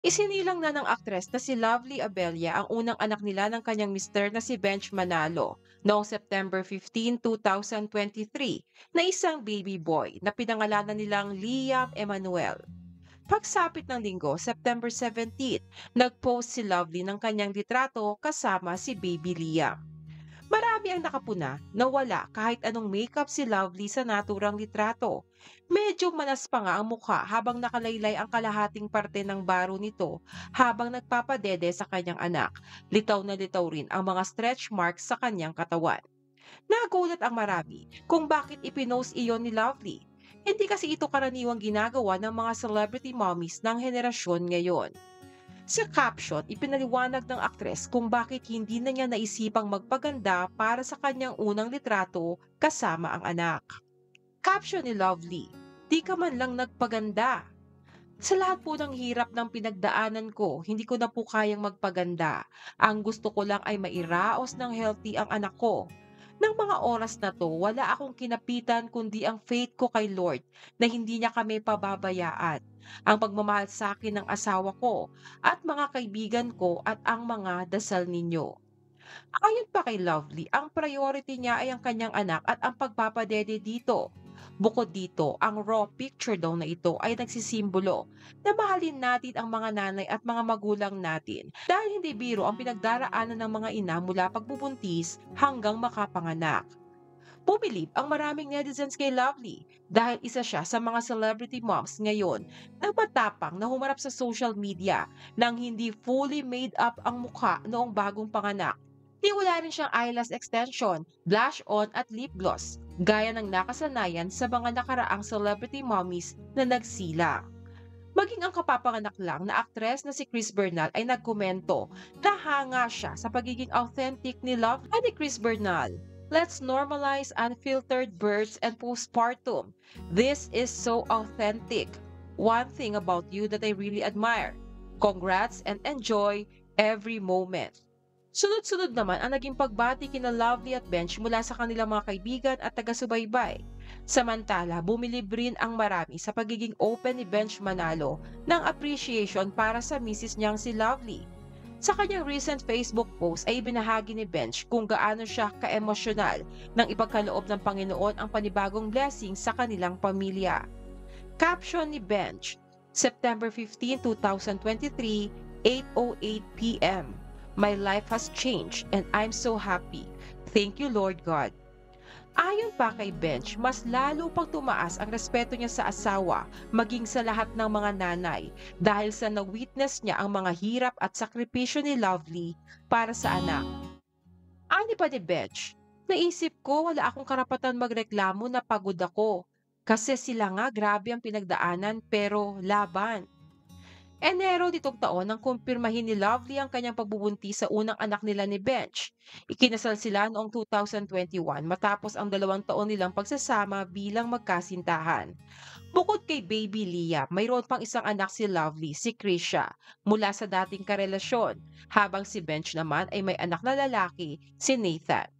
Isinilang na ng aktres na si Lovely Abella ang unang anak nila ng kanyang mister na si Bench Manalo noong September 15, 2023 na isang baby boy na pinangalanan nilang Liam Emmanuel. Pagsapit ng linggo, September 17, nag-post si Lovely ng kanyang litrato kasama si baby Liam. Marami ang nakapuna na wala kahit anong makeup si Lovely sa naturang litrato. Medyo manas pa nga ang mukha habang nakalaylay ang kalahating parte ng baro nito habang nagpapadede sa kanyang anak. Litaw na litaw rin ang mga stretch marks sa kanyang katawan. Nagulat ang marami kung bakit ipinost iyon ni Lovely. Hindi kasi ito karaniwang ginagawa ng mga celebrity mommies ng henerasyon ngayon. Sa caption, ipinaliwanag ng aktres kung bakit hindi na niya naisipang magpaganda para sa kanyang unang litrato kasama ang anak. Caption ni Lovely, "Di ka man lang nagpaganda. Sa lahat po ng hirap ng pinagdaanan ko, hindi ko na po kayang magpaganda. Ang gusto ko lang ay mairaos ng healthy ang anak ko. Nang mga oras na to, wala akong kinapitan kundi ang faith ko kay Lord na hindi niya kami pababayaan. Ang pagmamahal sa akin ng asawa ko at mga kaibigan ko at ang mga dasal ninyo." Ayon pa kay Lovely, ang priority niya ay ang kanyang anak at ang pagpapadede dito. Bukod dito, ang raw picture daw na ito ay nagsisimbolo na mahalin natin ang mga nanay at mga magulang natin dahil hindi biro ang pinagdaraanan ng mga ina mula pagbubuntis hanggang makapanganak. Bumilib ang maraming netizens kay Lovely dahil isa siya sa mga celebrity moms ngayon na matapang na humarap sa social media nang hindi fully made up ang mukha noong bagong panganak. Di wala rin siyang eyelash extension, blush on at lip gloss, gaya ng nakasanayan sa mga nakaraang celebrity mommies na nagsila. Maging ang kapapanganak lang na aktres na si Chris Bernal ay nagkomento na hanga siya sa pagiging authentic ni Love at ni Chris Bernal. "Let's normalize unfiltered births and postpartum. This is so authentic. One thing about you that I really admire. Congrats and enjoy every moment." Sunod-sunod naman ang naging pagbati kina Lovely at Bench mula sa kanilang mga kaibigan at taga-subaybay. Samantala, bumilib rin ang marami sa pagiging open ni Bench Manalo ng appreciation para sa misis niyang si Lovely. Sa kanyang recent Facebook post ay ibinahagi ni Bench kung gaano siya ka-emosyonal nang ipagkaloob ng Panginoon ang panibagong blessing sa kanilang pamilya. Caption ni Bench, September 15, 2023, 8:08 p.m. My life has changed and I'm so happy. Thank you, Lord God. Ayon pa kay Bench, mas lalo pang tumaas ang respeto niya sa asawa, maging sa lahat ng mga nanay, dahil sa na-witness niya ang mga hirap at sakripisyo ni Lovely para sa anak. Ani pa ni Bench, "Naisip ko wala akong karapatan magreklamo na pagod ako. Kasi sila nga grabe ang pinagdaanan pero laban." Enero nitong taon nang kumpirmahin ni Lovely ang kanyang pagbubuntis sa unang anak nila ni Bench. Ikinasal sila noong 2021 matapos ang 2 taon nilang pagsasama bilang magkasintahan. Bukod kay baby Leah, mayroon pang isang anak si Lovely, si Krisha, mula sa dating karelasyon, habang si Bench naman ay may anak na lalaki, si Nathan.